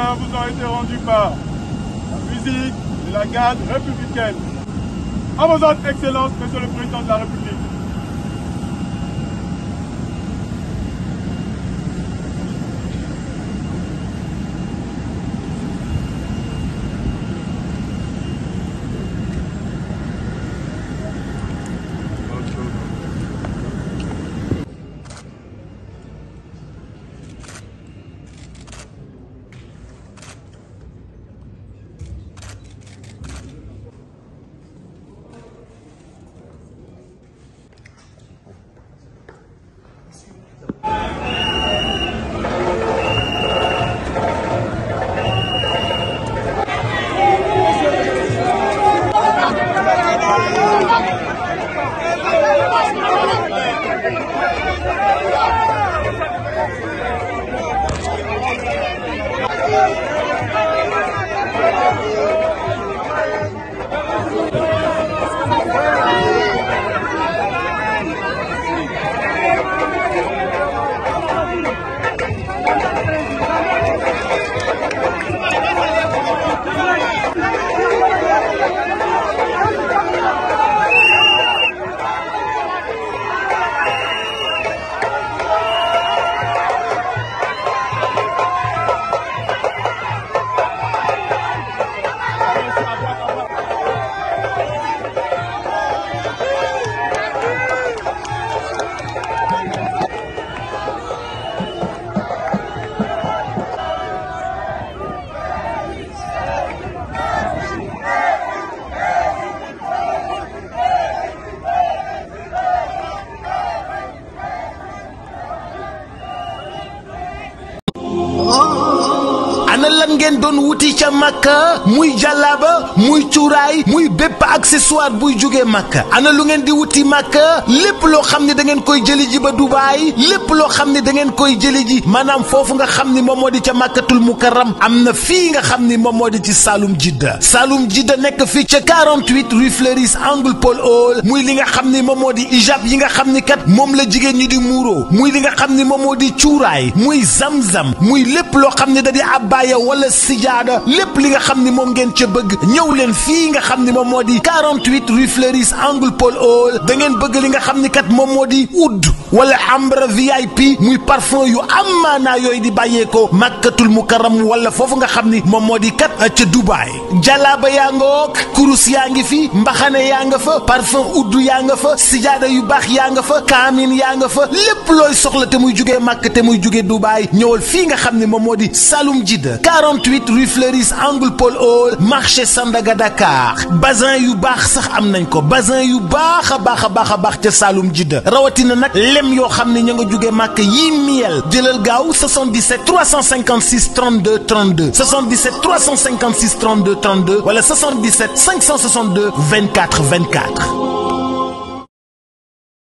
honneurs vous ont été rendus par la musique de la garde républicaine. À vos ordres, Excellences, Monsieur le Président de la République. lan ngeen doon wuti ca Makka muy jàllaaba muy cuuraay muy bépp accessoire buy jógee Makka ana lu ngeen di wuti Makka lépp loo xam ne da ngeen koy jëli ji ba Dubaay lépp loo xam ne da ngeen koy jëli ji maanaam foofu nga xam ni moom moo di ca Makkatul Mukarram am na fii nga xam ni moom moo di ci Saloum Jidda nekk fii ca 48 rue Fleuris angle Paul Hall muy li nga xam ni moom moo di ijab yi nga xam ni kat moom la jigéen ñi di muuro muy li nga xam ni moom moo di cuuraay muy zamzam muy lépp loo xam ne da di abbaaya wala sijaada lépp li nga xam ni moom ngeen ca bëgg ñëw leen fii nga xam ni moom moo di 48 rue Fleuris angle Paul Hall da ngeen bëgg li nga xam ni kat moom moo di oud wala ambre VIP muy parfum yu amaanaa yooyu di bàyyeekoo Makkatul Mukarram wala foofu nga xam ni moom moo di kat ca Dubaay jalaaba yaa nga wook kurus yaa ngi fi mbaxane yaa nga fa parfum oud yaa nga fa sijaada yu baax yaa nga fa kaamin yaa nga fa lépp looy soxla te muy jugee Makka te muy jugee Dubaay ñëwal fii nga xam ni moom moo di Saloum Jidda 48 rue Fleuris angle Paul Hall marché Sandaga Dakar bazin yu baax sax am nañ ko bazin yu baax a baax ca Saloum Jidda rawatina nag lem yoo xam ne ña nga jugee Makka yii miel jëlal gaaw 77 356 32 32 77 356 32 32 wala 77 562 24 24